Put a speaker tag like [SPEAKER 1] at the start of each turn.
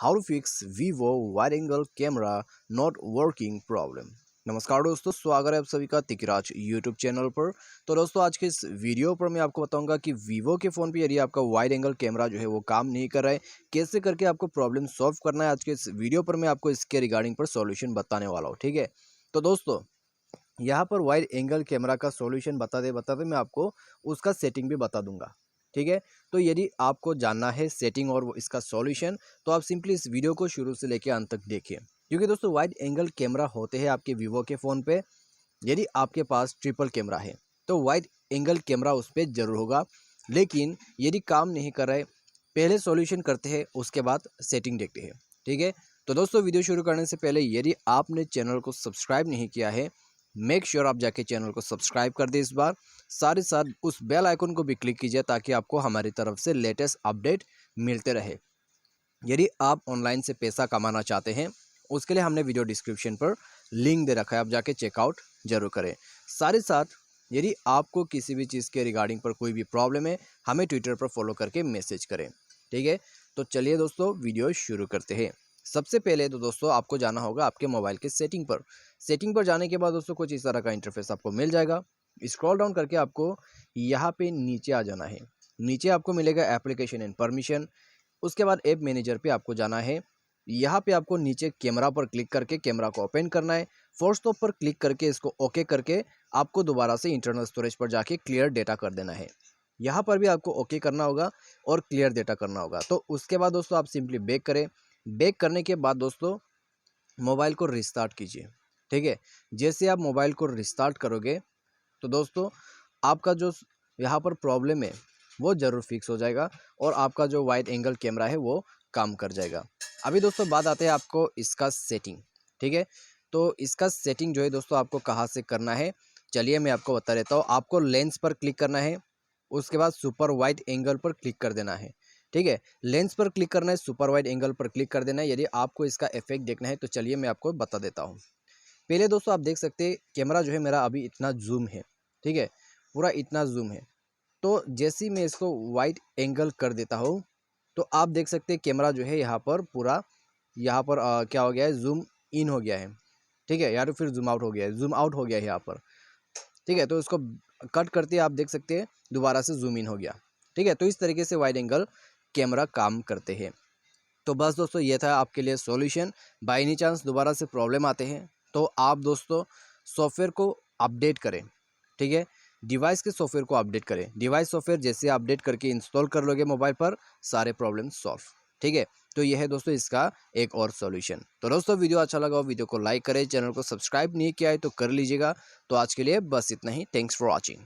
[SPEAKER 1] How to fix Vivo wide angle camera not working problem. नमस्कार दोस्तों, स्वागत है आप सभी का तिकराज यूट्यूब चैनल पर। तो दोस्तों आज के इस वीडियो पर मैं आपको बताऊंगा कि वीवो के फ़ोन पे यदि आपका वाइड एंगल कैमरा जो है वो काम नहीं कर रहा है, कैसे करके आपको प्रॉब्लम सॉल्व करना है। आज के इस वीडियो पर मैं आपको इसके रिगार्डिंग पर सॉल्यूशन बताने वाला हूँ, ठीक है। तो दोस्तों यहाँ पर वाइड एंगल कैमरा का सॉल्यूशन बताते बताते मैं आपको उसका सेटिंग भी बता दूंगा, ठीक है। तो यदि आपको जानना है सेटिंग और इसका सॉल्यूशन, तो आप सिंपली इस वीडियो को शुरू से लेकर अंत तक देखिए, क्योंकि दोस्तों वाइड एंगल कैमरा होते हैं आपके वीवो के फ़ोन पे। यदि आपके पास ट्रिपल कैमरा है तो वाइड एंगल कैमरा उस पर जरूर होगा, लेकिन यदि काम नहीं कर रहे, पहले सॉल्यूशन करते हैं उसके बाद सेटिंग देखते हैं, ठीक है। तो दोस्तों वीडियो शुरू करने से पहले यदि आपने चैनल को सब्सक्राइब नहीं किया है, मेक श्योर आप जाके चैनल को सब्सक्राइब कर दें इस बार। साथ ही साथ उस बेल आइकन को भी क्लिक कीजिए ताकि आपको हमारी तरफ से लेटेस्ट अपडेट मिलते रहे। यदि आप ऑनलाइन से पैसा कमाना चाहते हैं, उसके लिए हमने वीडियो डिस्क्रिप्शन पर लिंक दे रखा है, आप जाके चेकआउट जरूर करें। साथ ही साथ यदि आपको किसी भी चीज़ के रिगार्डिंग पर कोई भी प्रॉब्लम है, हमें ट्विटर पर फॉलो करके मैसेज करें, ठीक है। तो चलिए दोस्तों वीडियो शुरू करते हैं। सबसे पहले तो दोस्तों आपको जाना होगा आपके मोबाइल के सेटिंग पर। सेटिंग पर जाने के बाद दोस्तों कुछ इस तरह का इंटरफेस आपको मिल जाएगा। स्क्रॉल डाउन करके आपको यहाँ पे नीचे आ जाना है। नीचे आपको मिलेगा एप्लीकेशन एंड परमिशन। उसके बाद ऐप मैनेजर पे आपको जाना है। यहाँ पे आपको नीचे कैमरा पर क्लिक करके कैमरा को ओपन करना है। फोर्स स्टॉप पर क्लिक करके इसको ओके करके आपको दोबारा से इंटरनल स्टोरेज पर जाके क्लियर डेटा कर देना है। यहाँ पर भी आपको ओके करना होगा और क्लियर डेटा करना होगा। तो उसके बाद दोस्तों आप सिंपली बैक करें। बैक करने के बाद दोस्तों मोबाइल को रिस्टार्ट कीजिए, ठीक है। जैसे आप मोबाइल को रिस्टार्ट करोगे तो दोस्तों आपका जो यहाँ पर प्रॉब्लम है वो ज़रूर फिक्स हो जाएगा और आपका जो वाइड एंगल कैमरा है वो काम कर जाएगा। अभी दोस्तों बात आते हैं आपको इसका सेटिंग, ठीक है। तो इसका सेटिंग जो है दोस्तों आपको कहाँ से करना है, चलिए मैं आपको बता देता हूँ। आपको लेंस पर क्लिक करना है, उसके बाद सुपर वाइड एंगल पर क्लिक कर देना है, ठीक है। लेंस पर क्लिक करना है, सुपर वाइड एंगल पर क्लिक कर देना है। यदि आपको इसका इफेक्ट देखना है तो चलिए मैं आपको बता देता हूँ। पहले दोस्तों आप देख सकते हैं कैमरा जो है मेरा अभी इतना जूम है, ठीक है, पूरा इतना जूम है। तो जैसे ही मैं इसको वाइड एंगल कर देता हूँ तो आप देख सकते हैं कैमरा जो है यहाँ पर पूरा यहाँ पर क्या हो गया है, जूम इन हो गया है, ठीक है, या तो फिर जूम आउट हो गया है, जूम आउट हो गया है यहाँ पर, ठीक है। तो इसको कट करते आप देख सकते हैं दोबारा से जूम इन हो गया, ठीक है। तो इस तरीके से वाइड एंगल कैमरा काम करते हैं। तो बस दोस्तों ये था आपके लिए सॉल्यूशन। बाय एनी चांस दोबारा से प्रॉब्लम आते हैं तो आप दोस्तों सॉफ्टवेयर को अपडेट करें, ठीक है। डिवाइस के सॉफ्टवेयर को अपडेट करें। डिवाइस सॉफ्टवेयर जैसे अपडेट करके इंस्टॉल कर लोगे मोबाइल पर, सारे प्रॉब्लम सॉल्व, ठीक है। तो यह है दोस्तों इसका एक और सॉल्यूशन। तो दोस्तों वीडियो अच्छा लगा हो वीडियो को लाइक करें, चैनल को सब्सक्राइब नहीं किया है तो कर लीजिएगा। तो आज के लिए बस इतना ही। Thanks for watching.